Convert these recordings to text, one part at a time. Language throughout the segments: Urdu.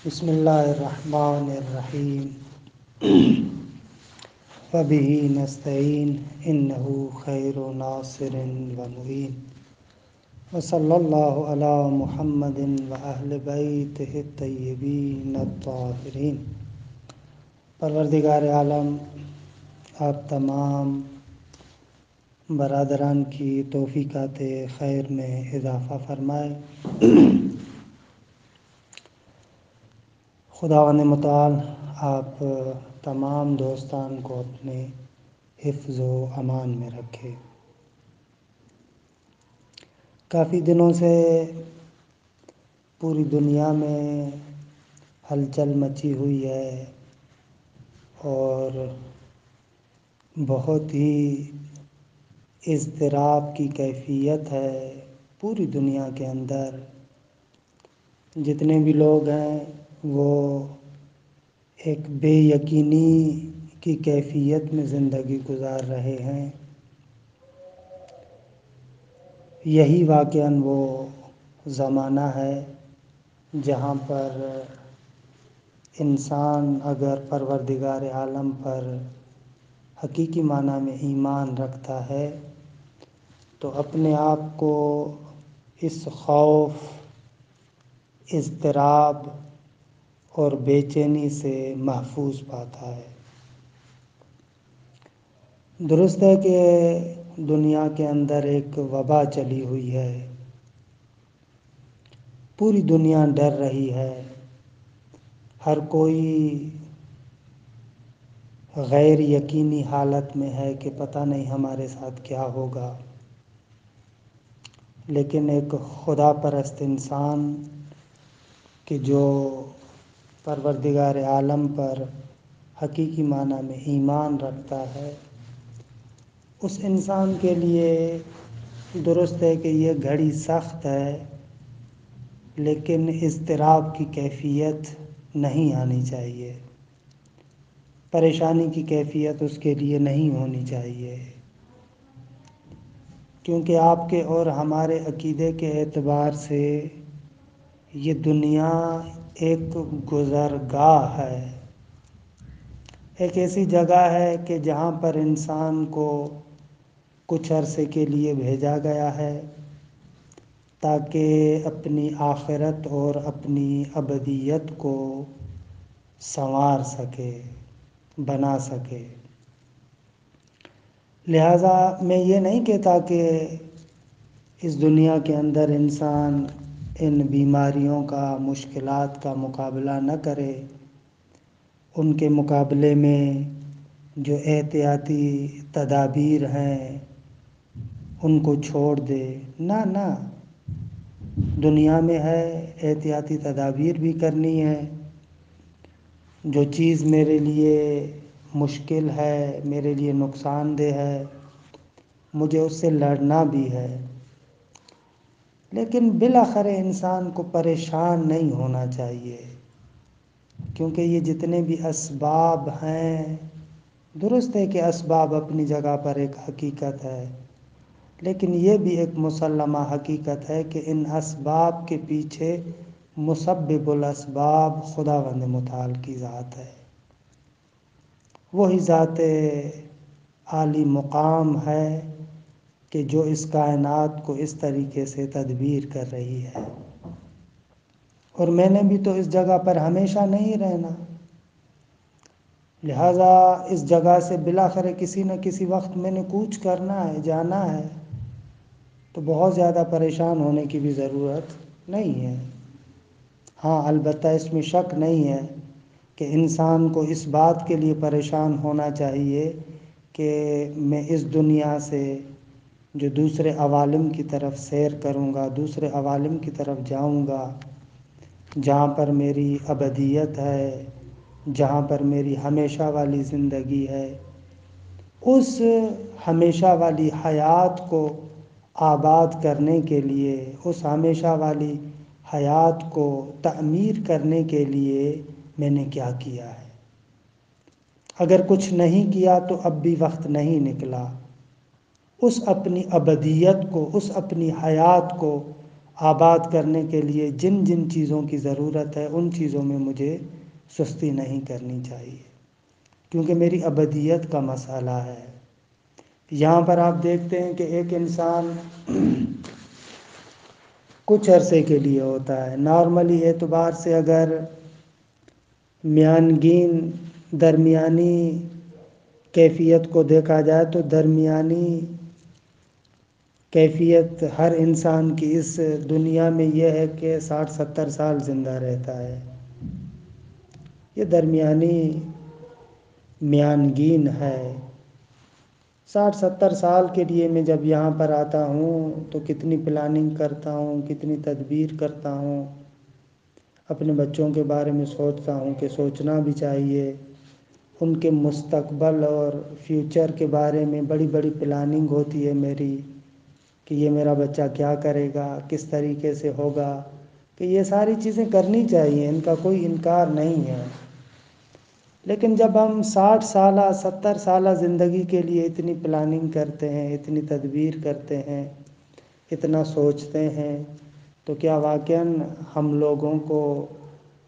بسم اللہ الرحمن الرحیم وبہ نستعین انہ خیر ناصر و معین وصلی اللہ علی محمد واہل بیتہ الطیبین الطاہرین۔ پروردگار عالم آپ تمام برادران کی توفیقات خیر میں اضافہ فرمائے۔ خداوند متعال آپ تمام دوستان کو اپنے حفظ و امان میں رکھے۔ کافی دنوں سے پوری دنیا میں ہلچل مچی ہوئی ہے اور بہت ہی اضطراب کی کیفیت ہے پوری دنیا کے اندر۔ جتنے بھی لوگ ہیں وہ ایک بے یقینی کی کیفیت میں زندگی گزار رہے ہیں۔ یہی واقعاً وہ زمانہ ہے جہاں پر انسان اگر پروردگار عالم پر حقیقی معنی میں ایمان رکھتا ہے تو اپنے آپ کو اس خوف، اضطراب اور بے چینی سے محفوظ پاتا ہے۔ درست ہے کہ دنیا کے اندر ایک وبا چلی ہوئی ہے، پوری دنیا ڈر رہی ہے، ہر کوئی غیر یقینی حالت میں ہے کہ پتہ نہیں ہمارے ساتھ کیا ہوگا۔ لیکن ایک خدا پرست انسان کہ جو پروردگار عالم پر حقیقی معنی میں ایمان رکھتا ہے، اس انسان کے لیے درست ہے کہ یہ گھڑی سخت ہے، لیکن اضطراب کی کیفیت نہیں آنی چاہیے، پریشانی کی کیفیت اس کے لیے نہیں ہونی چاہیے، کیونکہ آپ کے اور ہمارے عقیدے کے اعتبار سے یہ دنیا ایک گزرگاہ ہے، ایک ایسی جگہ ہے کہ جہاں پر انسان کو کچھ عرصے کے لیے بھیجا گیا ہے تاکہ اپنی آخرت اور اپنی ابدیت کو سنوار سکے، بنا سکے۔ لہٰذا میں یہ نہیں کہتا کہ اس دنیا کے اندر انسان ان بیماریوں کا، مشکلات کا مقابلہ نہ کرے، ان کے مقابلے میں جو احتیاطی تدابیر ہیں ان کو چھوڑ دے۔ نہ، دنیا میں ہے، احتیاطی تدابیر بھی کرنی ہے۔ جو چیز میرے لیے مشکل ہے، میرے لیے نقصان دہ ہے، مجھے اس سے لڑنا بھی ہے، لیکن بالآخر انسان کو پریشان نہیں ہونا چاہیے، کیونکہ یہ جتنے بھی اسباب ہیں، درست ہے کہ اسباب اپنی جگہ پر ایک حقیقت ہے، لیکن یہ بھی ایک مسلمہ حقیقت ہے کہ ان اسباب کے پیچھے مسبب الاسباب خداوند متعال کی ذات ہے۔ وہی ذات عالی مقام ہے کہ جو اس کائنات کو اس طریقے سے تدبیر کر رہی ہے، اور میں نے بھی تو اس جگہ پر ہمیشہ نہیں رہنا، لہٰذا اس جگہ سے بالآخر کسی نہ کسی وقت میں نے کوچ کرنا ہے، جانا ہے، تو بہت زیادہ پریشان ہونے کی بھی ضرورت نہیں ہے۔ ہاں، البتہ اس میں شک نہیں ہے کہ انسان کو اس بات کے لیے پریشان ہونا چاہیے کہ میں اس دنیا سے جو دوسرے عوالم کی طرف سیر کروں گا، دوسرے عوالم کی طرف جاؤں گا، جہاں پر میری ابدیت ہے، جہاں پر میری ہمیشہ والی زندگی ہے، اس ہمیشہ والی حیات کو آباد کرنے کے لیے، اس ہمیشہ والی حیات کو تعمیر کرنے کے لیے میں نے کیا کیا ہے۔ اگر کچھ نہیں کیا تو اب بھی وقت نہیں نکلا۔ اس اپنی ابدیت کو، اس اپنی حیات کو آباد کرنے کے لیے جن جن چیزوں کی ضرورت ہے ان چیزوں میں مجھے سستی نہیں کرنی چاہیے، کیونکہ میری ابدیت کا مسئلہ ہے۔ یہاں پر آپ دیکھتے ہیں کہ ایک انسان کچھ عرصے کے لیے ہوتا ہے، نارملی اعتبار سے اگر میانگین درمیانی کیفیت کو دیکھا جائے تو درمیانی کیفیت ہر انسان کی اس دنیا میں یہ ہے کہ 60-70 سال زندہ رہتا ہے۔ یہ درمیانی میانگین ہے۔ 60-70 سال کے لیے میں جب یہاں پر آتا ہوں تو کتنی پلاننگ کرتا ہوں، کتنی تدبیر کرتا ہوں، اپنے بچوں کے بارے میں سوچتا ہوں کہ سوچنا بھی چاہیے، ان کے مستقبل اور فیوچر کے بارے میں بڑی بڑی پلاننگ ہوتی ہے میری، کہ یہ میرا بچہ کیا کرے گا، کس طریقے سے ہوگا، کہ یہ ساری چیزیں کرنی چاہیے، ان کا کوئی انکار نہیں ہے۔ لیکن جب ہم 60 سالہ 70 سالہ زندگی کے لیے اتنی پلاننگ کرتے ہیں، اتنی تدبیر کرتے ہیں، اتنا سوچتے ہیں، تو کیا واقعاً ہم لوگوں کو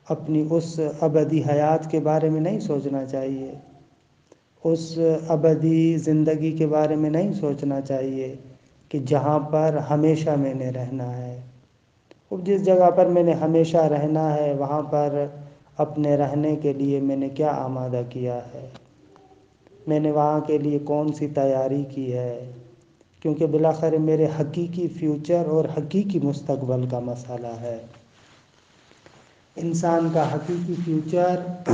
اپنی اس ابدی حیات کے بارے میں نہیں سوچنا چاہیے، اس ابدی زندگی کے بارے میں نہیں سوچنا چاہیے کہ جہاں پر ہمیشہ میں نے رہنا ہے؟ اب جس جگہ پر میں نے ہمیشہ رہنا ہے وہاں پر اپنے رہنے کے لیے میں نے کیا آمادہ کیا ہے، میں نے وہاں کے لیے کون سی تیاری کی ہے، کیونکہ بالآخر میرے حقیقی فیوچر اور حقیقی مستقبل کا مسئلہ ہے۔ انسان کا حقیقی فیوچر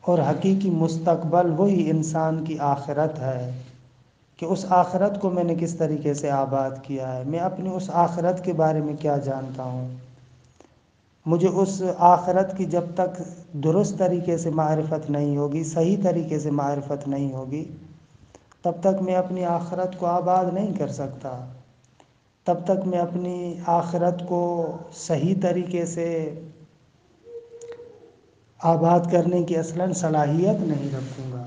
اور حقیقی مستقبل وہی انسان کی آخرت ہے، کہ اس آخرت کو میں نے کس طریقے سے آباد کیا ہے، میں اپنی اس آخرت کے بارے میں کیا جانتا ہوں۔ مجھے اس آخرت کی جب تک درست طریقے سے معرفت نہیں ہوگی، صحیح طریقے سے معرفت نہیں ہوگی، تب تک میں اپنی آخرت کو آباد نہیں کر سکتا، تب تک میں اپنی آخرت کو صحیح طریقے سے آباد کرنے کی اصلاً صلاحیت نہیں رکھوں گا۔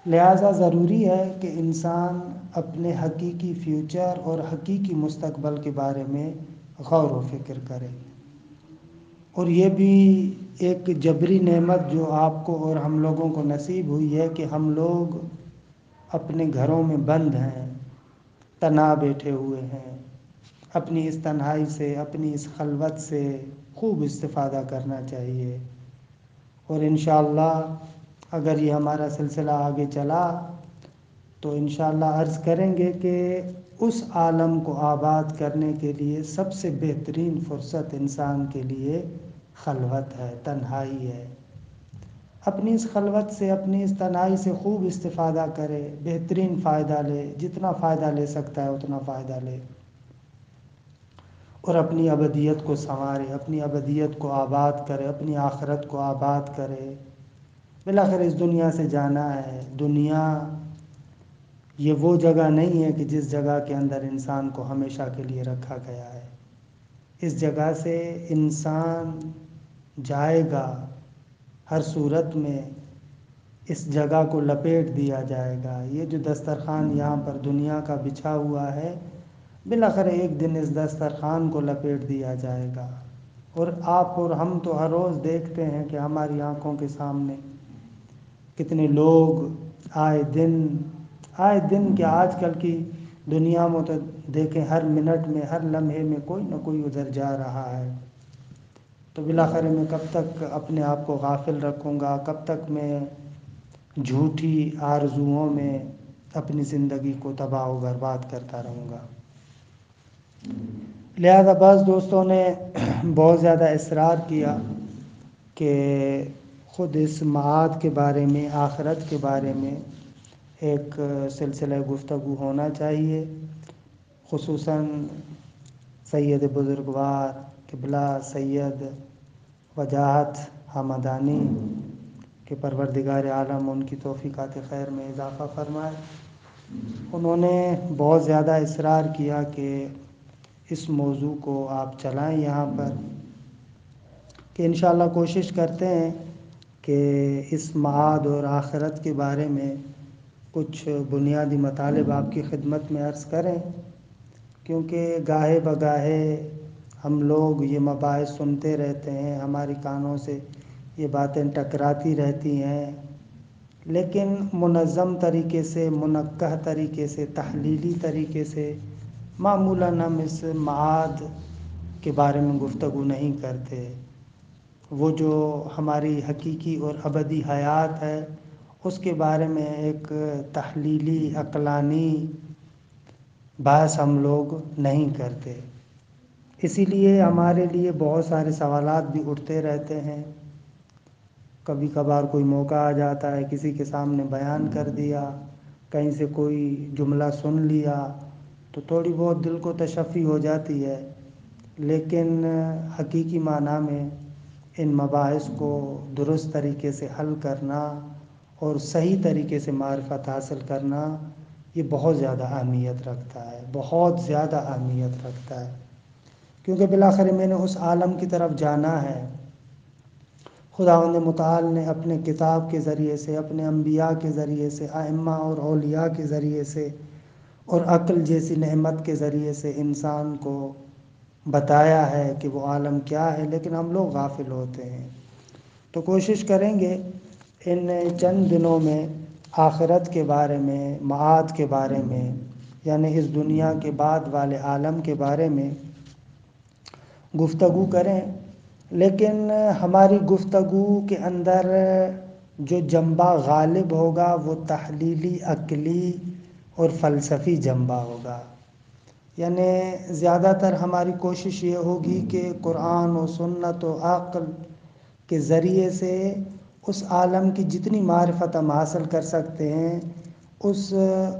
لہٰذا ضروری ہے کہ انسان اپنے حقیقی فیوچر اور حقیقی مستقبل کے بارے میں غور و فکر کرے، اور یہ بھی ایک جبری نعمت جو آپ کو اور ہم لوگوں کو نصیب ہوئی ہے کہ ہم لوگ اپنے گھروں میں بند ہیں، تنہا بیٹھے ہوئے ہیں۔ اپنی اس تنہائی سے، اپنی اس خلوت سے خوب استفادہ کرنا چاہیے، اور انشاءاللہ اگر یہ ہمارا سلسلہ آگے چلا تو انشاءاللہ عرض کریں گے کہ اس عالم کو آباد کرنے کے لیے سب سے بہترین فرصت انسان کے لیے خلوت ہے، تنہائی ہے۔ اپنی اس خلوت سے، اپنی اس تنہائی سے خوب استفادہ کرے، بہترین فائدہ لے، جتنا فائدہ لے سکتا ہے اتنا فائدہ لے، اور اپنی ابدیت کو سنوارے، اپنی ابدیت کو آباد کرے، اپنی آخرت کو آباد کرے۔ بالآخر اس دنیا سے جانا ہے۔ دنیا یہ وہ جگہ نہیں ہے کہ جس جگہ کے اندر انسان کو ہمیشہ کے لیے رکھا گیا ہے۔ اس جگہ سے انسان جائے گا، ہر صورت میں اس جگہ کو لپیٹ دیا جائے گا۔ یہ جو دسترخوان یہاں پر دنیا کا بچھا ہوا ہے، بالآخر ایک دن اس دسترخوان کو لپیٹ دیا جائے گا، اور آپ اور ہم تو ہر روز دیکھتے ہیں کہ ہماری آنکھوں کے سامنے کتنے لوگ آئے دن کیا آج کل کی دنیا میں تو دیکھیں ہر منٹ میں، ہر لمحے میں کوئی نہ کوئی ادھر جا رہا ہے۔ تو بالآخر میں کب تک اپنے آپ کو غافل رکھوں گا، کب تک میں جھوٹی آرزوؤں میں اپنی زندگی کو تباہ و برباد کرتا رہوں گا۔ لہذا بعض دوستوں نے بہت زیادہ اصرار کیا کہ خود اس معاد کے بارے میں، آخرت کے بارے میں ایک سلسلہ گفتگو ہونا چاہیے، خصوصاً سید بزرگوار قبلہ سید وجاہت حمدانی کہ پروردگار عالم ان کی توفیقات خیر میں اضافہ فرمائے۔ انہوں نے بہت زیادہ اصرار کیا کہ اس موضوع کو آپ چلائیں یہاں پر، کہ انشاءاللہ کوشش کرتے ہیں کہ اس معاد اور آخرت کے بارے میں کچھ بنیادی مطالب آپ کی خدمت میں عرض کریں، کیونکہ گاہے بگاہے ہم لوگ یہ مباحث سنتے رہتے ہیں، ہماری کانوں سے یہ باتیں ٹکراتی رہتی ہیں، لیکن منظم طریقے سے، منقح طریقے سے، تحلیلی طریقے سے معمولاً ہم اس معاد کے بارے میں گفتگو نہیں کرتے۔ وہ جو ہماری حقیقی اور ابدی حیات ہے اس کے بارے میں ایک تحلیلی عقلانی بحث ہم لوگ نہیں کرتے۔ اسی لیے ہمارے لیے بہت سارے سوالات بھی اٹھتے رہتے ہیں۔ کبھی کبھار کوئی موقع آ جاتا ہے، کسی کے سامنے بیان کر دیا، کہیں سے کوئی جملہ سن لیا تو تھوڑی بہت دل کو تشفی ہو جاتی ہے، لیکن حقیقی معنی میں ان مباحث کو درست طریقے سے حل کرنا اور صحیح طریقے سے معرفت حاصل کرنا یہ بہت زیادہ اہمیت رکھتا ہے، بہت زیادہ اہمیت رکھتا ہے، کیونکہ بالآخر میں نے اس عالم کی طرف جانا ہے۔ خداوند متعال نے اپنے کتاب کے ذریعے سے، اپنے انبیاء کے ذریعے سے، ائمہ اور اولیاء کے ذریعے سے اور عقل جیسی نعمت کے ذریعے سے انسان کو بتایا ہے کہ وہ عالم کیا ہے، لیکن ہم لوگ غافل ہوتے ہیں۔ تو کوشش کریں گے ان چند دنوں میں آخرت کے بارے میں، معاد کے بارے میں، یعنی اس دنیا کے بعد والے عالم کے بارے میں گفتگو کریں، لیکن ہماری گفتگو کے اندر جو جنبہ غالب ہوگا وہ تحلیلی، عقلی اور فلسفی جنبہ ہوگا۔ یعنی زیادہ تر ہماری کوشش یہ ہوگی کہ قرآن و سنت و عقل کے ذریعے سے اس عالم کی جتنی معرفت ہم حاصل کر سکتے ہیں اس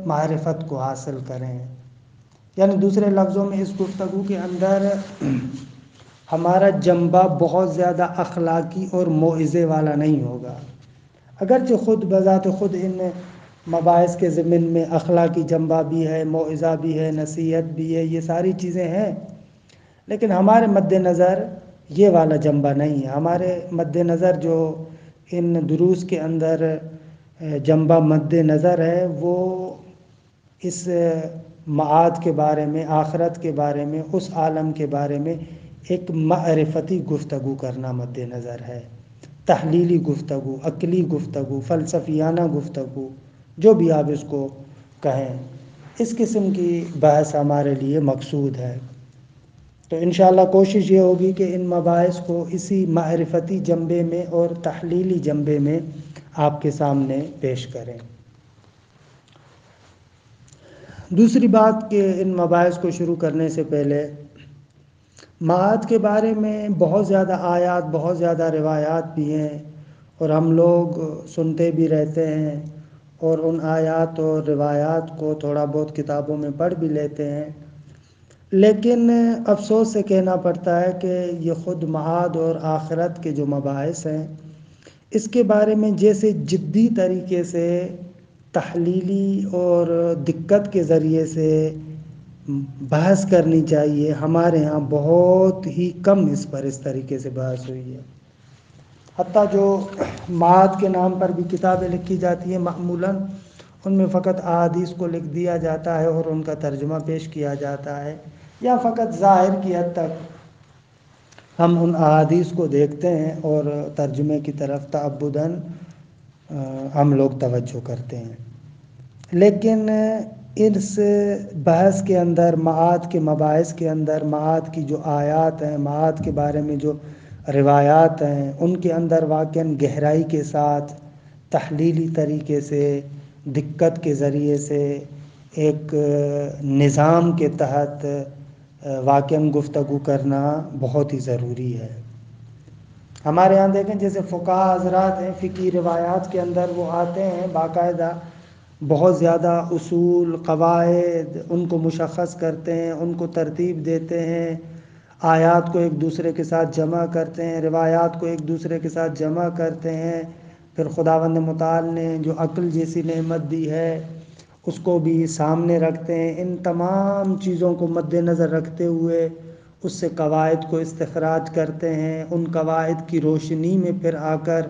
معرفت کو حاصل کریں۔ یعنی دوسرے لفظوں میں اس گفتگو کے اندر ہمارا جنبہ بہت زیادہ اخلاقی اور موعظے والا نہیں ہوگا، اگرچہ خود بذات خود ان مباحث کے ضمن میں اخلاقی جنبہ بھی ہے، موعظہ بھی ہے، نصیحت بھی ہے، یہ ساری چیزیں ہیں، لیکن ہمارے مد نظر یہ والا جنبہ نہیں ہے۔ ہمارے مد نظر جو ان دروس کے اندر جنبہ مد نظر ہے وہ اس معاد کے بارے میں، آخرت کے بارے میں، اس عالم کے بارے میں ایک معرفتی گفتگو کرنا مد نظر ہے، تحلیلی گفتگو، عقلی گفتگو، فلسفیانہ گفتگو، جو بھی آپ اس کو کہیں، اس قسم کی بحث ہمارے لیے مقصود ہے۔ تو انشاءاللہ کوشش یہ ہوگی کہ ان مباحث کو اسی معرفتی جنبے میں اور تحلیلی جنبے میں آپ کے سامنے پیش کریں۔ دوسری بات کہ ان مباحث کو شروع کرنے سے پہلے معاد کے بارے میں بہت زیادہ آیات، بہت زیادہ روایات بھی ہیں، اور ہم لوگ سنتے بھی رہتے ہیں اور ان آیات اور روایات کو تھوڑا بہت کتابوں میں پڑھ بھی لیتے ہیں، لیکن افسوس سے کہنا پڑتا ہے کہ یہ خود معاد اور آخرت کے جو مباحث ہیں اس کے بارے میں جیسے جدی طریقے سے تحلیلی اور دقت کے ذریعے سے بحث کرنی چاہیے، ہمارے ہاں بہت ہی کم اس طریقے سے بحث ہوئی ہے۔ حتیٰ جو معاد کے نام پر بھی کتابیں لکھی جاتی ہیں معمولاً ان میں فقط احادیث کو لکھ دیا جاتا ہے اور ان کا ترجمہ پیش کیا جاتا ہے، یا فقط ظاہر کی حد تک ہم ان احادیث کو دیکھتے ہیں اور ترجمے کی طرف تعبداً ہم لوگ توجہ کرتے ہیں، لیکن اس بحث کے اندر، معاد کے مباحث کے اندر، معاد کی جو آیات ہیں، معاد کے بارے میں جو روایات ہیں ان کے اندر واقعاً گہرائی کے ساتھ، تحلیلی طریقے سے، دقت کے ذریعے سے، ایک نظام کے تحت واقعاً گفتگو کرنا بہت ہی ضروری ہے۔ ہمارے ہاں دیکھیں جیسے فقہا حضرات ہیں، فقہی روایات کے اندر وہ آتے ہیں، باقاعدہ بہت زیادہ اصول، قواعد ان کو مشخص کرتے ہیں، ان کو ترتیب دیتے ہیں، آیات کو ایک دوسرے کے ساتھ جمع کرتے ہیں، روایات کو ایک دوسرے کے ساتھ جمع کرتے ہیں، پھر خداوند متعال نے جو عقل جیسی نعمت دی ہے اس کو بھی سامنے رکھتے ہیں۔ ان تمام چیزوں کو مد نظر رکھتے ہوئے اس سے قواعد کو استخراج کرتے ہیں، ان قواعد کی روشنی میں پھر آ کر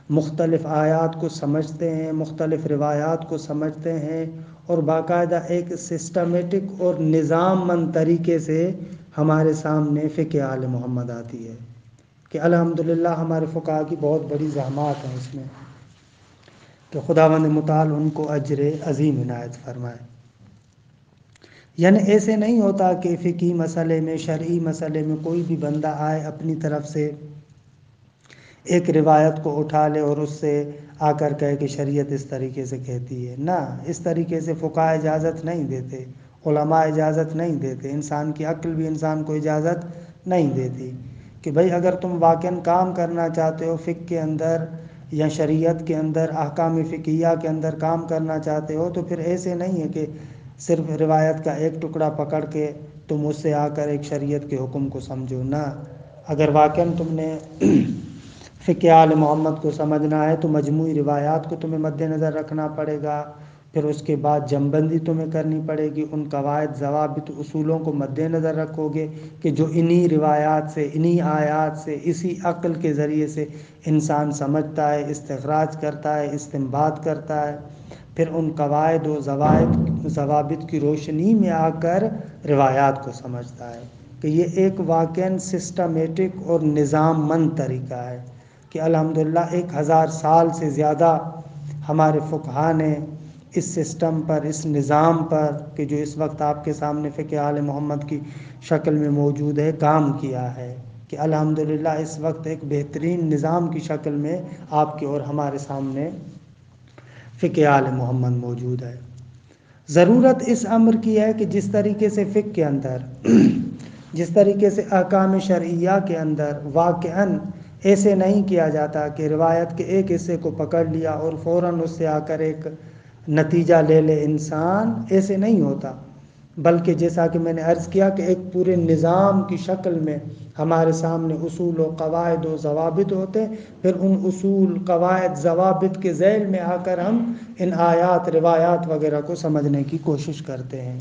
مختلف آیات کو سمجھتے ہیں، مختلف روایات کو سمجھتے ہیں اور باقاعدہ ایک سسٹمیٹک اور نظام مند طریقے سے ہمارے سامنے فقہ آل محمد آتی ہے کہ الحمدللہ ہمارے فقہا کی بہت بڑی زحمات ہیں اس میں کہ خداوند متعال ان کو اجر عظیم عنایت فرمائے۔ یعنی ایسے نہیں ہوتا کہ فقہی مسئلے میں، شرعی مسئلے میں کوئی بھی بندہ آئے اپنی طرف سے ایک روایت کو اٹھا لے اور اس سے آ کر کہے کہ شریعت اس طریقے سے کہتی ہے۔ نہ، اس طریقے سے فقہا اجازت نہیں دیتے، علماء اجازت نہیں دیتے، انسان کی عقل بھی انسان کو اجازت نہیں دیتی کہ بھئی اگر تم واقعاً کام کرنا چاہتے ہو فقہ کے اندر یا شریعت کے اندر، احکام فقہیہ کے اندر کام کرنا چاہتے ہو تو پھر ایسے نہیں ہے کہ صرف روایت کا ایک ٹکڑا پکڑ کے تم اس سے آ کر ایک شریعت کے حکم کو سمجھو۔ نہ، اگر واقعاً تم نے فقہ آل محمد کو سمجھنا ہے تو مجموعی روایات کو تمہیں مد نظر رکھنا پڑے گا، پھر اس کے بعد جمع بندی تمہیں کرنی پڑے گی، ان قواعد، ضوابط، اصولوں کو مد نظر رکھو گے کہ جو انہی روایات سے، انہی آیات سے، اسی عقل کے ذریعے سے انسان سمجھتا ہے، استخراج کرتا ہے، استنباط کرتا ہے، پھر ان قواعد و ضوابط کی روشنی میں آ کر روایات کو سمجھتا ہے کہ یہ ایک واقعاً سسٹمیٹک اور نظام مند طریقہ ہے کہ الحمدللہ 1000 سال سے زیادہ ہمارے فقہا نے اس سسٹم پر، اس نظام پر کہ جو اس وقت آپ کے سامنے فقہ آل محمد کی شکل میں موجود ہے کام کیا ہے کہ الحمدللہ اس وقت ایک بہترین نظام کی شکل میں آپ کے اور ہمارے سامنے فقہ آل محمد موجود ہے۔ ضرورت اس امر کی ہے کہ جس طریقے سے فقہ کے اندر، جس طریقے سے احکام شرعیہ کے اندر واقعاً ایسے نہیں کیا جاتا کہ روایت کے ایک حصے کو پکڑ لیا اور فوراً اس سے آ کر ایک نتیجہ لے لے انسان، ایسے نہیں ہوتا، بلکہ جیسا کہ میں نے عرض کیا کہ ایک پورے نظام کی شکل میں ہمارے سامنے اصول و قواعد و ضوابط ہوتے ہیں، پھر ان اصول، قواعد، ضوابط کے ذیل میں آ کر ہم ان آیات، روایات وغیرہ کو سمجھنے کی کوشش کرتے ہیں۔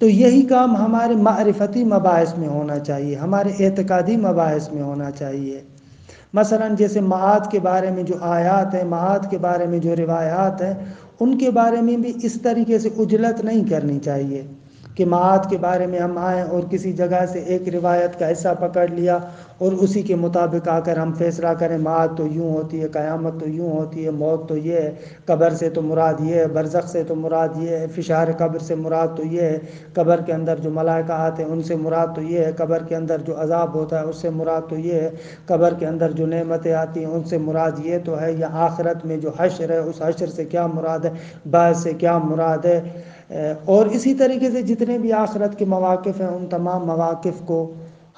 تو یہی کام ہمارے معرفتی مباحث میں ہونا چاہیے، ہمارے اعتقادی مباحث میں ہونا چاہیے۔ مثلاً جیسے معاد کے بارے میں جو آیات ہیں، معاد کے بارے میں جو روایات ہیں، ان کے بارے میں بھی اس طریقے سے عجلت نہیں کرنی چاہیے کہ معاد کے بارے میں ہم آئیں اور کسی جگہ سے ایک روایت کا حصہ پکڑ لیا اور اسی کے مطابق آ کر ہم فیصلہ کریں معاد تو یوں ہوتی ہے، قیامت تو یوں ہوتی ہے، موت تو یہ ہے، قبر سے تو مراد یہ ہے، برزخ سے تو مراد یہ ہے، فشار قبر سے مراد تو یہ ہے، قبر کے اندر جو ملائکہ آتے ہیں ان سے مراد تو یہ ہے، قبر کے اندر جو عذاب ہوتا ہے اس سے مراد تو یہ ہے، قبر کے اندر جو نعمتیں آتی ہیں ان سے مراد یہ تو ہے، یا آخرت میں جو حشر ہے اس حشر سے کیا مراد ہے، بعث سے کیا مراد ہے، اور اسی طریقے سے جتنے بھی آخرت کے مواقف ہیں ان تمام مواقف کو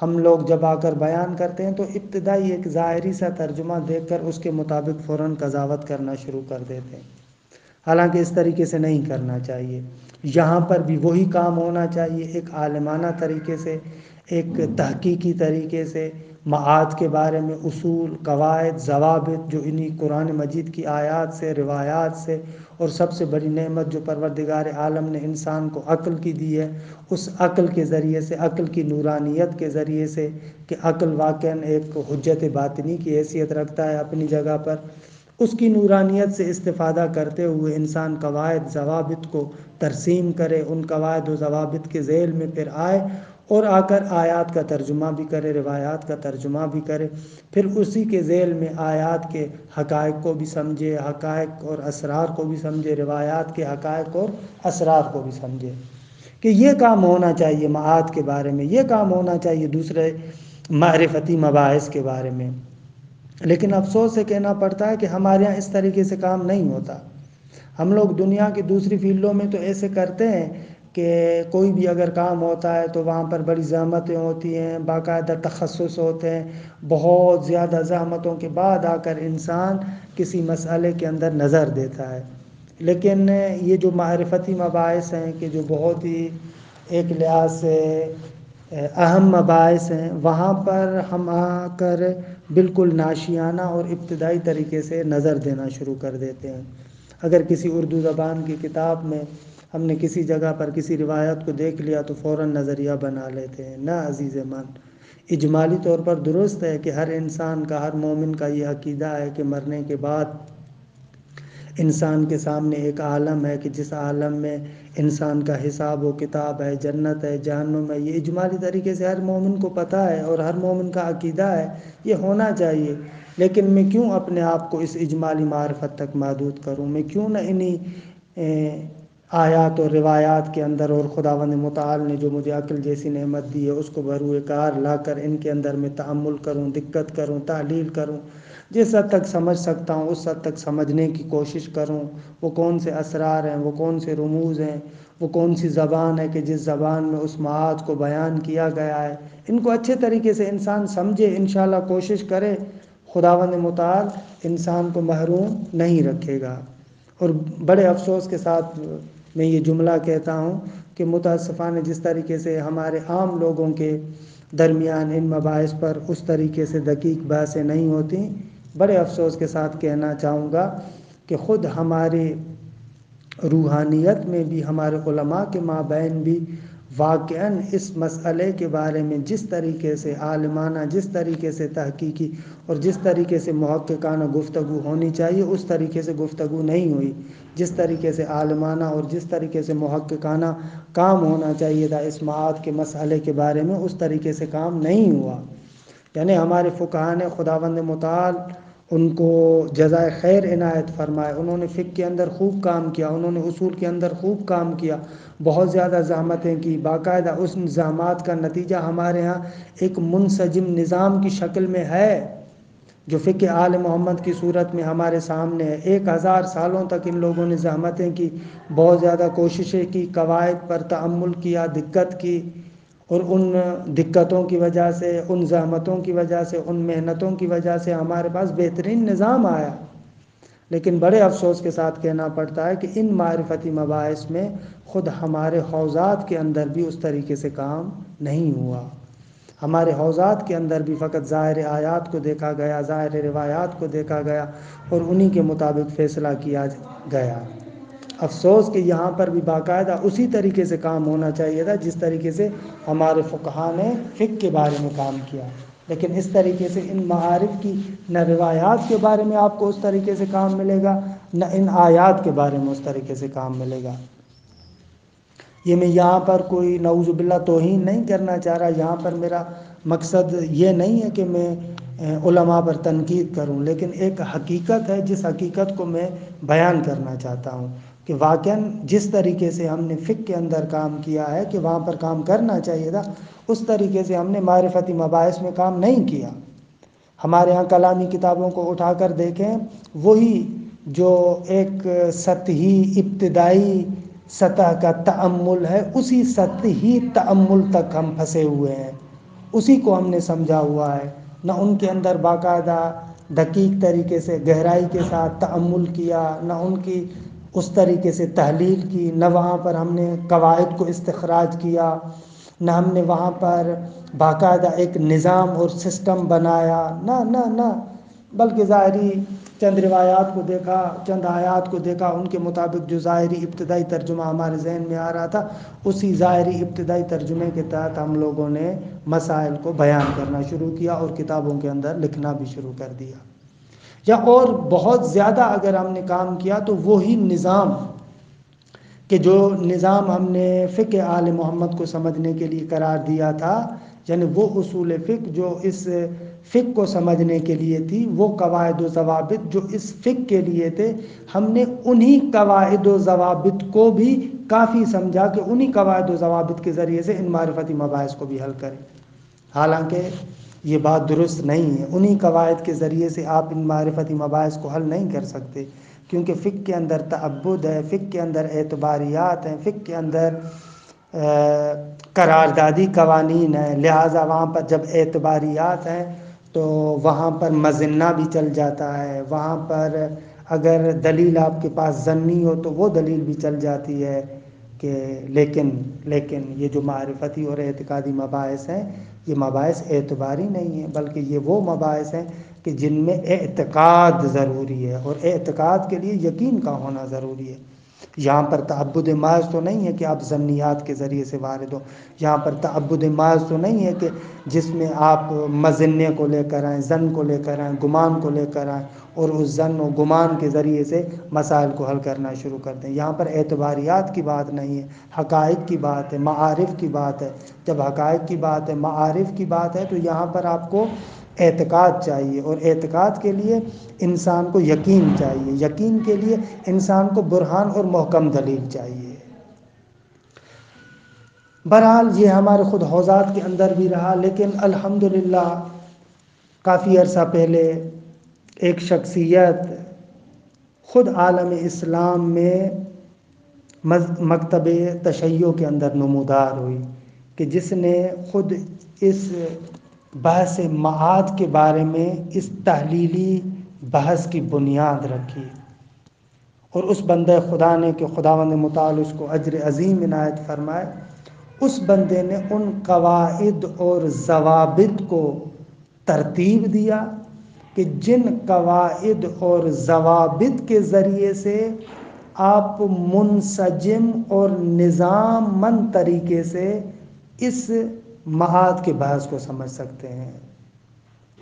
ہم لوگ جب آ کر بیان کرتے ہیں تو ابتدائی ایک ظاہری سا ترجمہ دیکھ کر اس کے مطابق فوراً قضاوت کرنا شروع کر دیتے ہیں، حالانکہ اس طریقے سے نہیں کرنا چاہیے۔ یہاں پر بھی وہی کام ہونا چاہیے، ایک عالمانہ طریقے سے، ایک تحقیقی طریقے سے معاد کے بارے میں اصول، قواعد، ضوابط جو انہی قرآن مجید کی آیات سے، روایات سے، اور سب سے بڑی نعمت جو پروردگار عالم نے انسان کو عقل کی دی ہے، اس عقل کے ذریعے سے، عقل کی نورانیت کے ذریعے سے کہ عقل واقعاً ایک حجت باطنی کی حیثیت رکھتا ہے اپنی جگہ پر، اس کی نورانیت سے استفادہ کرتے ہوئے انسان قواعد، ضوابط کو ترسیم کرے، ان قواعد و ضوابط کے ذیل میں پھر آئے اور آ کر آیات کا ترجمہ بھی کرے، روایات کا ترجمہ بھی کرے، پھر اسی کے ذیل میں آیات کے حقائق کو بھی سمجھے، حقائق اور اسرار کو بھی سمجھے، روایات کے حقائق اور اسرار کو بھی سمجھے کہ یہ کام ہونا چاہیے معاد کے بارے میں، یہ کام ہونا چاہیے دوسرے معرفتی مباحث کے بارے میں۔ لیکن افسوس سے کہنا پڑتا ہے کہ ہمارے یہاں اس طریقے سے کام نہیں ہوتا۔ ہم لوگ دنیا کی دوسری فیلڈوں میں تو ایسے کرتے ہیں کہ کوئی بھی اگر کام ہوتا ہے تو وہاں پر بڑی زحمتیں ہوتی ہیں، باقاعدہ تخصص ہوتے ہیں، بہت زیادہ زحمتوں کے بعد آ کر انسان کسی مسئلے کے اندر نظر دیتا ہے۔ لیکن یہ جو معرفتی مباحث ہیں کہ جو بہت ہی ایک لحاظ سے اہم مباحث ہیں، وہاں پر ہم آ کر بالکل ناشیانہ اور ابتدائی طریقے سے نظر دینا شروع کر دیتے ہیں۔ اگر کسی اردو زبان کی کتاب میں ہم نے کسی جگہ پر کسی روایت کو دیکھ لیا تو فوراً نظریہ بنا لیتے ہیں۔ نہ عزیز من، اجمالی طور پر درست ہے کہ ہر انسان کا، ہر مومن کا یہ عقیدہ ہے کہ مرنے کے بعد انسان کے سامنے ایک عالم ہے کہ جس عالم میں انسان کا حساب و کتاب ہے، جنت ہے، جہنم ہے، یہ اجمالی طریقے سے ہر مومن کو پتہ ہے اور ہر مومن کا عقیدہ ہے، یہ ہونا چاہیے۔ لیکن میں کیوں اپنے آپ کو اس اجمالی معرفت تک محدود کروں؟ میں کیوں نہ انہی آیات اور روایات کے اندر اور خداوند متعال نے جو مجھے عقل جیسی نعمت دی ہے اس کو بروئے کار لا کر ان کے اندر میں تأمل کروں، دقت کروں، تحلیل کروں، جس حد تک سمجھ سکتا ہوں اس حد تک سمجھنے کی کوشش کروں۔ وہ کون سے اسرار ہیں، وہ کون سے رموز ہیں، وہ کون سی زبان ہے کہ جس زبان میں اس معاد کو بیان کیا گیا ہے، ان کو اچھے طریقے سے انسان سمجھے، انشاءاللہ کوشش کرے، خداوند متعال انسان کو محروم نہیں رکھے گا۔ اور بڑے افسوس کے ساتھ میں یہ جملہ کہتا ہوں کہ متاسفانہ جس طریقے سے ہمارے عام لوگوں کے درمیان ان مباحث پر اس طریقے سے دقیق بحثیں نہیں ہوتی، بڑے افسوس کے ساتھ کہنا چاہوں گا کہ خود ہماری روحانیت میں بھی ہمارے علماء کے مابین بھی واقعاً اس مسئلے کے بارے میں جس طریقے سے عالمانہ، جس طریقے سے تحقیقی اور جس طریقے سے محققانہ گفتگو ہونی چاہیے اس طریقے سے گفتگو نہیں ہوئی، جس طریقے سے عالمانہ اور جس طریقے سے محققانہ کام ہونا چاہیے تھا اس معاد کے مسئلے کے بارے میں اس طریقے سے کام نہیں ہوا۔ یعنی ہمارے فقہاء نے خداوند متعال ان کو جزائے خیر عنایت فرمائے، انہوں نے فقہ کے اندر خوب کام کیا، انہوں نے اصول کے اندر خوب کام کیا، بہت زیادہ زحمتیں کی، باقاعدہ اس زحمات کا نتیجہ ہمارے ہاں ایک منسجم نظام کی شکل میں ہے جو فقہ آل محمد کی صورت میں ہمارے سامنے ہے۔ 1000 سالوں تک ان لوگوں نے زحمتیں کی، بہت زیادہ کوششیں کی، قواعد پر تأمل کیا، دقت کی، اور ان دقتوں کی وجہ سے، ان زحمتوں کی وجہ سے، ان محنتوں کی وجہ سے ہمارے پاس بہترین نظام آیا۔ لیکن بڑے افسوس کے ساتھ کہنا پڑتا ہے کہ ان معرفتی مباحث میں خود ہمارے حوزات کے اندر بھی اس طریقے سے کام نہیں ہوا۔ ہمارے حوزات کے اندر بھی فقط ظاہر آیات کو دیکھا گیا، ظاہر روایات کو دیکھا گیا اور انہی کے مطابق فیصلہ کیا گیا۔ افسوس کہ یہاں پر بھی باقاعدہ اسی طریقے سے کام ہونا چاہیے تھا جس طریقے سے ہمارے فقہاء نے فقہ کے بارے میں کام کیا، لیکن اس طریقے سے ان معارف کی نہ روایات کے بارے میں آپ کو اس طریقے سے کام ملے گا، نہ ان آیات کے بارے میں اس طریقے سے کام ملے گا۔ یہ میں یہاں پر کوئی نعوذ باللہ توہین نہیں کرنا چاہ رہا، یہاں پر میرا مقصد یہ نہیں ہے کہ میں علماء پر تنقید کروں، لیکن ایک حقیقت ہے جس حقیقت کو میں بیان کرنا چاہتا ہوں کہ واقعاً جس طریقے سے ہم نے فقہ کے اندر کام کیا ہے کہ وہاں پر کام کرنا چاہیے تھا، اس طریقے سے ہم نے معرفتی مباحث میں کام نہیں کیا۔ ہمارے ہاں کلامی کتابوں کو اٹھا کر دیکھیں، وہی جو ایک سطحی ابتدائی سطح کا تأمل ہے، اسی سطحی تأمل تک ہم پھنسے ہوئے ہیں، اسی کو ہم نے سمجھا ہوا ہے، نہ ان کے اندر باقاعدہ دقیق طریقے سے گہرائی کے ساتھ تأمل کیا، نہ ان کی اس طریقے سے تحلیل کی، نہ وہاں پر ہم نے قواعد کو استخراج کیا، نہ ہم نے وہاں پر باقاعدہ ایک نظام اور سسٹم بنایا، نہ بلکہ ظاہری چند روایات کو دیکھا، چند آیات کو دیکھا، ان کے مطابق جو ظاہری ابتدائی ترجمہ ہمارے ذہن میں آ رہا تھا اسی ظاہری ابتدائی ترجمے کے تحت ہم لوگوں نے مسائل کو بیان کرنا شروع کیا اور کتابوں کے اندر لکھنا بھی شروع کر دیا۔ یا اور بہت زیادہ اگر ہم نے کام کیا تو وہی نظام کہ جو نظام ہم نے فقہ آل محمد کو سمجھنے کے لیے قرار دیا تھا، یعنی وہ اصول فقہ جو اس فقہ کو سمجھنے کے لیے تھی، وہ قواعد و ضوابط جو اس فقہ کے لیے تھے، ہم نے انہی قواعد و ضوابط کو بھی کافی سمجھا کہ انہی قواعد و ضوابط کے ذریعے سے ان معرفتی مباحث کو بھی حل کریں۔ حالانکہ یہ بات درست نہیں ہے، انہی قواعد کے ذریعے سے آپ ان معرفتی مباحث کو حل نہیں کر سکتے، کیونکہ فقہ کے اندر تعبد ہے، فقہ کے اندر اعتباریات ہیں، فقہ کے اندر قراردادی قوانین ہیں، لہٰذا وہاں پر جب اعتباریات ہیں تو وہاں پر مظنہ بھی چل جاتا ہے، وہاں پر اگر دلیل آپ کے پاس ظنی ہو تو وہ دلیل بھی چل جاتی ہے کہ لیکن یہ جو معرفتی اور اعتقادی مباحث ہیں یہ مباحث اعتباری نہیں ہیں، بلکہ یہ وہ مباحث ہیں کہ جن میں اعتقاد ضروری ہے، اور اعتقاد کے لیے یقین کا ہونا ضروری ہے۔ یہاں پر تعبد محض تو نہیں ہے کہ آپ ظنیات کے ذریعے سے وارد ہو، یہاں پر تعبد محض تو نہیں ہے کہ جس میں آپ مظنے کو لے کر آئیں، ظن کو لے کر آئیں، گمان کو لے کر آئیں اور اس ظن و گمان کے ذریعے سے مسائل کو حل کرنا شروع کر دیں۔ یہاں پر اعتباریات کی بات نہیں ہے، حقائق کی بات ہے، معارف کی بات ہے۔ جب حقائق کی بات ہے، معارف کی بات ہے، تو یہاں پر آپ کو اعتقاد چاہیے، اور اعتقاد کے لیے انسان کو یقین چاہیے، یقین کے لیے انسان کو برہان اور محکم دلیل چاہیے۔ بہرحال یہ ہمارے خود حوزات کے اندر بھی رہا، لیکن الحمدللہ کافی عرصہ پہلے ایک شخصیت خود عالم اسلام میں مکتب تشیع کے اندر نمودار ہوئی، کہ جس نے خود اس بحث معاد کے بارے میں اس تحلیلی بحث کی بنیاد رکھی، اور اس بندے خدا نے کہ خداوند متعال اس کو اجر عظیم عنایت فرمائے، اس بندے نے ان قواعد اور ضوابط کو ترتیب دیا کہ جن قواعد اور ضوابط کے ذریعے سے آپ منسجم اور نظام مند طریقے سے اس معاد کے بحث کو سمجھ سکتے ہیں۔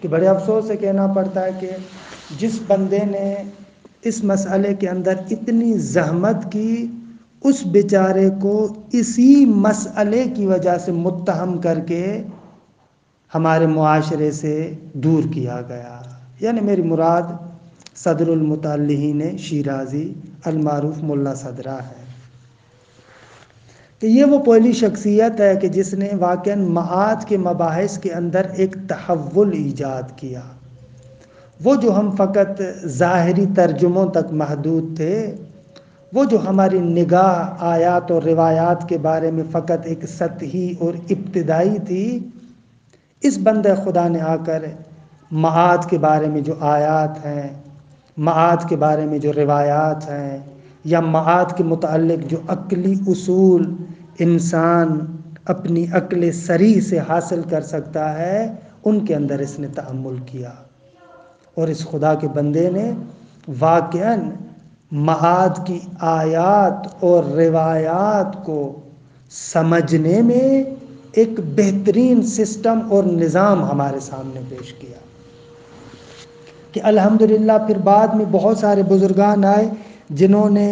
کہ بڑے افسوس سے کہنا پڑتا ہے کہ جس بندے نے اس مسئلے کے اندر اتنی زحمت کی، اس بیچارے کو اسی مسئلے کی وجہ سے متہم کر کے ہمارے معاشرے سے دور کیا گیا۔ یعنی میری مراد صدر المتعلقین شیرازی المعروف ملا صدرہ ہے، کہ یہ وہ پہلی شخصیت ہے کہ جس نے واقعاً معاد کے مباحث کے اندر ایک تحول ایجاد کیا۔ وہ جو ہم فقط ظاہری ترجموں تک محدود تھے، وہ جو ہماری نگاہ آیات اور روایات کے بارے میں فقط ایک سطحی اور ابتدائی تھی، اس بندے خدا نے آ کر معاد کے بارے میں جو آیات ہیں، معاد کے بارے میں جو روایات ہیں، یا معاد کے متعلق جو عقلی اصول انسان اپنی عقل سری سے حاصل کر سکتا ہے، ان کے اندر اس نے تأمل کیا، اور اس خدا کے بندے نے واقعاً معاد کی آیات اور روایات کو سمجھنے میں ایک بہترین سسٹم اور نظام ہمارے سامنے پیش کیا، کہ الحمدللہ پھر بعد میں بہت سارے بزرگان آئے جنہوں نے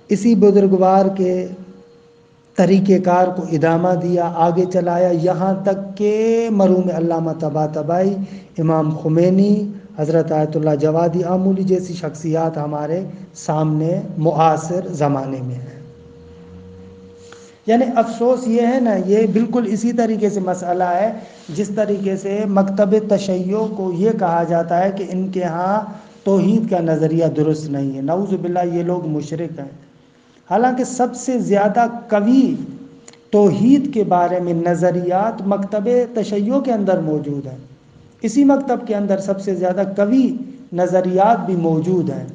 اسی بزرگوار کے طریقہ کار کو ادامہ دیا، آگے چلایا، یہاں تک کہ مرحوم علامہ طباطبائی، امام خمینی، حضرت آیت اللہ جوادی آمولی جیسی شخصیات ہمارے سامنے معاصر زمانے میں ہیں۔ یعنی افسوس یہ ہے نا، یہ بالکل اسی طریقے سے مسئلہ ہے جس طریقے سے مکتب تشیع کو یہ کہا جاتا ہے کہ ان کے ہاں توحید کا نظریہ درست نہیں ہے، نعوذ باللہ یہ لوگ مشرک ہیں۔ حالانکہ سب سے زیادہ قوی توحید کے بارے میں نظریات مکتب تشیع کے اندر موجود ہیں، اسی مکتب کے اندر سب سے زیادہ قوی نظریات بھی موجود ہیں،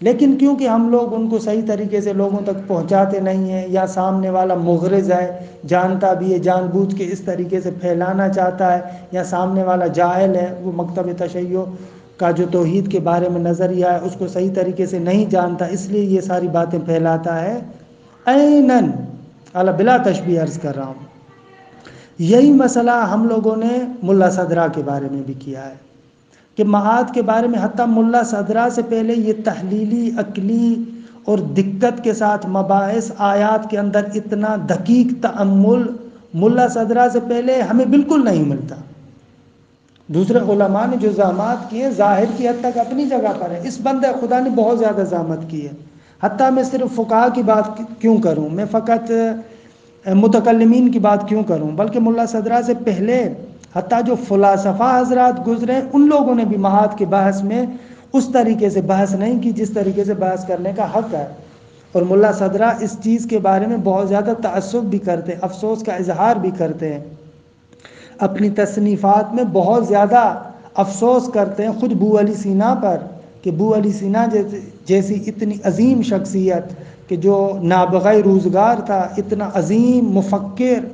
لیکن کیونکہ ہم لوگ ان کو صحیح طریقے سے لوگوں تک پہنچاتے نہیں ہیں، یا سامنے والا مغرض ہے، جانتا بھی ہے، جان بوجھ کے اس طریقے سے پھیلانا چاہتا ہے، یا سامنے والا جاہل ہے، وہ مکتب تشیع کا جو توحید کے بارے میں نظریہ ہے اس کو صحیح طریقے سے نہیں جانتا، اس لیے یہ ساری باتیں پھیلاتا ہے۔ عیناً بلا تشبیہ عرض کر رہا ہوں، یہی مسئلہ ہم لوگوں نے ملا صدرہ کے بارے میں بھی کیا ہے، کہ معاد کے بارے میں حتیٰ ملا صدرہ سے پہلے یہ تحلیلی، عقلی اور دقت کے ساتھ مباحث آیات کے اندر اتنا دقیق تأمل ملا صدرہ سے پہلے ہمیں بالکل نہیں ملتا۔ دوسرے علماء نے جو زحمات کیے ظاہر کی حد تک اپنی جگہ پر ہے، اس بندے خدا نے بہت زیادہ زحمت کی ہے۔ حتیٰ میں صرف فقہاء کی بات کیوں کروں، میں فقط متکلمین کی بات کیوں کروں، بلکہ ملا صدرہ سے پہلے حتیٰ جو فلاسفہ حضرات گزرے ان لوگوں نے بھی معاد کے بحث میں اس طریقے سے بحث نہیں کی جس طریقے سے بحث کرنے کا حق ہے، اور ملا صدرہ اس چیز کے بارے میں بہت زیادہ تعصب بھی کرتے ہیں، افسوس کا اظہار بھی کرتے ہیں، اپنی تصنیفات میں بہت زیادہ افسوس کرتے ہیں خود بو علی سینا پر، کہ بو علی سینا جیسی اتنی عظیم شخصیت کہ جو نابغہ روزگار تھا، اتنا عظیم مفکر،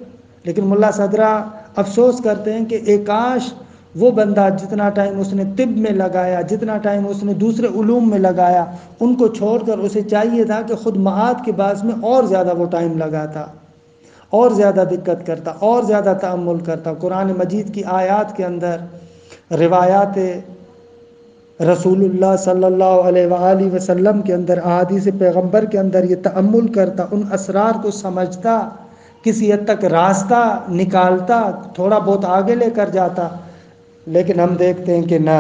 لیکن ملا صدرہ افسوس کرتے ہیں کہ ایکاش وہ بندہ جتنا ٹائم اس نے طب میں لگایا، جتنا ٹائم اس نے دوسرے علوم میں لگایا، ان کو چھوڑ کر اسے چاہیے تھا کہ خود معاد کے باعث میں اور زیادہ وہ ٹائم لگاتا، اور زیادہ دقت کرتا، اور زیادہ تأمل کرتا، قرآن مجید کی آیات کے اندر، روایات رسول اللہ صلی اللہ علیہ وآلہ وسلم کے اندر، احادیث پیغمبر کے اندر یہ تأمل کرتا، ان اسرار کو سمجھتا، کسی حد تک راستہ نکالتا، تھوڑا بہت آگے لے کر جاتا۔ لیکن ہم دیکھتے ہیں کہ نہ،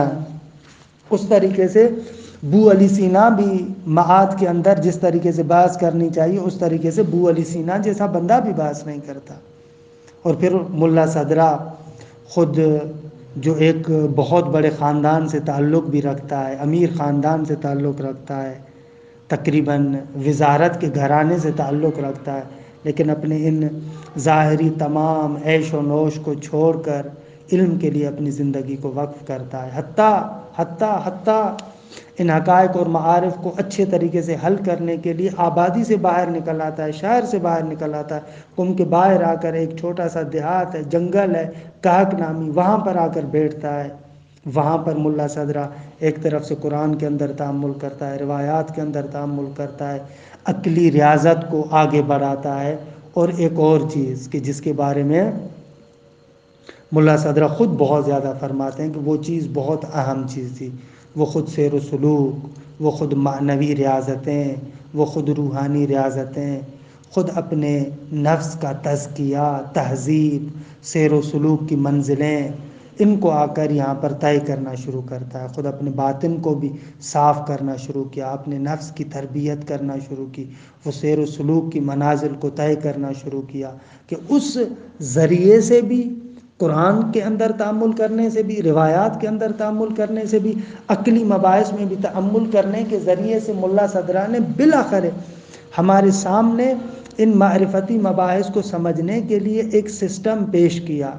اس طریقے سے بو علی سینا بھی معاد کے اندر جس طریقے سے بحث کرنی چاہیے اس طریقے سے بو علی سینا جیسا بندہ بھی بحث نہیں کرتا۔ اور پھر ملا صدرہ خود جو ایک بہت بڑے خاندان سے تعلق بھی رکھتا ہے، امیر خاندان سے تعلق رکھتا ہے، تقریباً وزارت کے گھرانے سے تعلق رکھتا ہے، لیکن اپنے ان ظاہری تمام عیش و نوش کو چھوڑ کر علم کے لیے اپنی زندگی کو وقف کرتا ہے، حتیٰ ان حقائق اور معارف کو اچھے طریقے سے حل کرنے کے لیے آبادی سے باہر نکل آتا ہے، شہر سے باہر نکل آتا ہے، قم کے باہر آ کر ایک چھوٹا سا دیہات ہے، جنگل ہے کاک نامی، وہاں پر آ کر بیٹھتا ہے۔ وہاں پر ملا صدرہ ایک طرف سے قرآن کے اندر تأمل کرتا ہے، روایات کے اندر تأمل کرتا ہے، عقلی ریاضت کو آگے بڑھاتا ہے، اور ایک اور چیز کہ جس کے بارے میں ملا صدرہ خود بہت زیادہ فرماتے ہیں کہ وہ چیز بہت اہم چیز تھی، وہ خود سیر و سلوک، وہ خود معنوی ریاضتیں، وہ خود روحانی ریاضتیں، خود اپنے نفس کا تزکیہ، تہذیب، سیر و سلوک کی منزلیں، ان کو آ کر یہاں پر طے کرنا شروع کرتا ہے، خود اپنے باطن کو بھی صاف کرنا شروع کیا، اپنے نفس کی تربیت کرنا شروع کی، وہ سیر و سلوک کی منازل کو طے کرنا شروع کیا کہ اس ذریعے سے بھی، قرآن کے اندر تأمل کرنے سے بھی، روایات کے اندر تأمل کرنے سے بھی، عقلی مباحث میں بھی تأمل کرنے کے ذریعے سے ملا صدرہ نے بالآخر ہمارے سامنے ان معرفتی مباحث کو سمجھنے کے لیے ایک سسٹم پیش کیا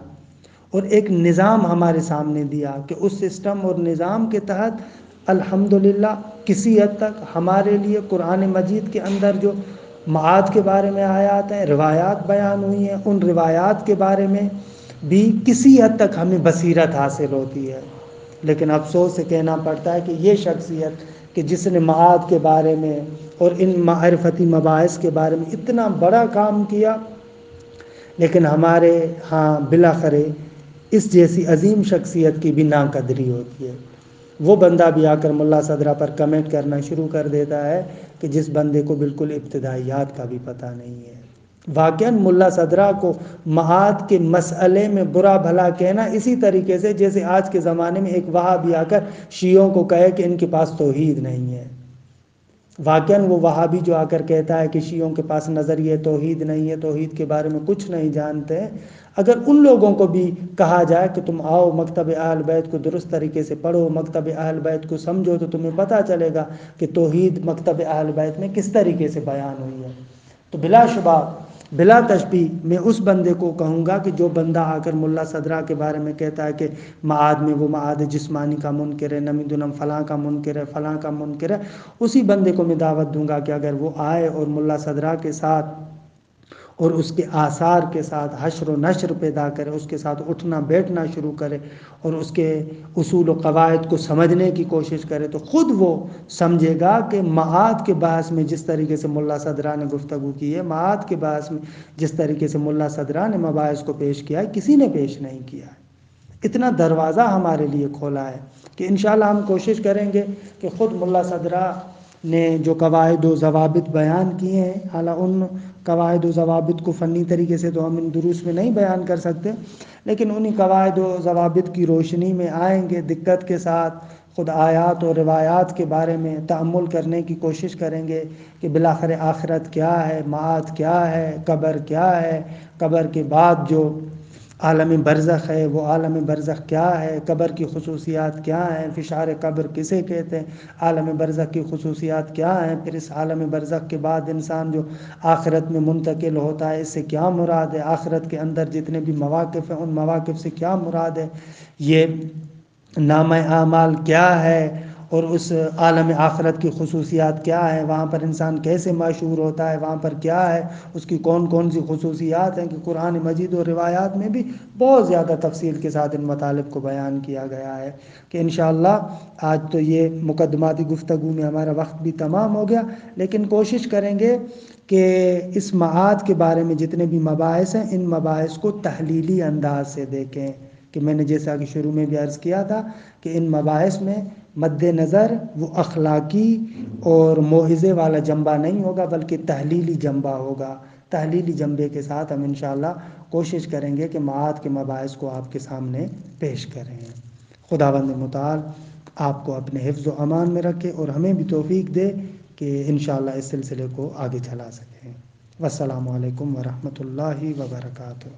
اور ایک نظام ہمارے سامنے دیا کہ اس سسٹم اور نظام کے تحت الحمدللہ کسی حد تک ہمارے لیے قرآن مجید کے اندر جو معاد کے بارے میں آیات ہیں، روایات بیان ہوئی ہیں، ان روایات کے بارے میں بھی کسی حد تک ہمیں بصیرت حاصل ہوتی ہے۔ لیکن افسوس سے کہنا پڑتا ہے کہ یہ شخصیت کہ جس نے معاد کے بارے میں اور ان معرفتی مباحث کے بارے میں اتنا بڑا کام کیا، لیکن ہمارے ہاں بالآخر اس جیسی عظیم شخصیت کی بھی ناقدری ہوتی ہے۔ وہ بندہ بھی آ کر ملا صدرہ پر کمنٹ کرنا شروع کر دیتا ہے کہ جس بندے کو بالکل ابتدائیات کا بھی پتہ نہیں ہے۔ واقعاً ملا صدرہ کو معاد کے مسئلے میں برا بھلا کہنا اسی طریقے سے جیسے آج کے زمانے میں ایک وہابی آ کر شیعوں کو کہے کہ ان کے پاس توحید نہیں ہے۔ واقعاً وہ وہابی جو آ کر کہتا ہے کہ شیعوں کے پاس نظریہ توحید نہیں ہے، توحید کے بارے میں کچھ نہیں جانتے ہیں، اگر ان لوگوں کو بھی کہا جائے کہ تم آؤ مکتب اہل بیت کو درست طریقے سے پڑھو، مکتب اہل بیت کو سمجھو، تو تمہیں پتہ چلے گا کہ توحید مکتب اہل بیت میں کس طریقے سے بیان ہوئی ہے۔ تو بلا شبہ، بلا تشبیہ میں اس بندے کو کہوں گا کہ جو بندہ آ کر ملا صدرہ کے بارے میں کہتا ہے کہ معاد میں وہ معاد جسمانی کا منکر ہے، نمی دنم فلاں کا منکر ہے، فلاں کا منکر ہے، اسی بندے کو میں دعوت دوں گا کہ اگر وہ آئے اور ملا صدرہ کے ساتھ اور اس کے آثار کے ساتھ حشر و نشر پیدا کرے، اس کے ساتھ اٹھنا بیٹھنا شروع کرے اور اس کے اصول و قواعد کو سمجھنے کی کوشش کرے، تو خود وہ سمجھے گا کہ معاد کے بحث میں جس طریقے سے ملا صدرہ نے گفتگو کی ہے، معاد کے بحث میں جس طریقے سے ملا صدرہ نے مباحث کو پیش کیا ہے، کسی نے پیش نہیں کیا ہے۔ اتنا دروازہ ہمارے لیے کھولا ہے کہ انشاءاللہ ہم کوشش کریں گے کہ خود ملا صدرہ نے جو قواعد و ضوابط بیان کیے ہیں، حالانکہ ان قواعد و ضوابط کو فنی طریقے سے تو ہم ان دروس میں نہیں بیان کر سکتے، لیکن انہی قواعد و ضوابط کی روشنی میں آئیں گے، دقت کے ساتھ خود آیات و روایات کے بارے میں تأمل کرنے کی کوشش کریں گے کہ بالآخر آخرت کیا ہے، معاد کیا ہے، قبر کیا ہے، قبر کے بعد جو عالم برزخ ہے وہ عالم برزخ کیا ہے، قبر کی خصوصیات کیا ہیں، فشار قبر کسے کہتے ہیں، عالم برزخ کی خصوصیات کیا ہیں، پھر اس عالم برزخ کے بعد انسان جو آخرت میں منتقل ہوتا ہے اس سے کیا مراد ہے، آخرت کے اندر جتنے بھی مواقف ہیں ان مواقف سے کیا مراد ہے، یہ نامہ اعمال کیا ہے، اور اس عالم آخرت کی خصوصیات کیا ہیں، وہاں پر انسان کیسے معشور ہوتا ہے، وہاں پر کیا ہے، اس کی کون کون سی خصوصیات ہیں، کہ قرآن مجید اور روایات میں بھی بہت زیادہ تفصیل کے ساتھ ان مطالب کو بیان کیا گیا ہے کہ انشاءاللہ آج تو یہ مقدماتی گفتگو میں ہمارا وقت بھی تمام ہو گیا، لیکن کوشش کریں گے کہ اس معاد کے بارے میں جتنے بھی مباحث ہیں ان مباحث کو تحلیلی انداز سے دیکھیں، کہ میں نے جیسا کہ شروع میں بھی عرض کیا تھا کہ ان مباحث میں مد نظر وہ اخلاقی اور موعظے والا جنبہ نہیں ہوگا، بلکہ تحلیلی جنبہ ہوگا۔ تحلیلی جنبے کے ساتھ ہم انشاءاللہ کوشش کریں گے کہ معاد کے مباحث کو آپ کے سامنے پیش کریں۔ خداوند متعال آپ کو اپنے حفظ و امان میں رکھے اور ہمیں بھی توفیق دے کہ انشاءاللہ اس سلسلے کو آگے چلا سکیں۔ والسلام علیکم ورحمۃ اللہ وبرکاتہ۔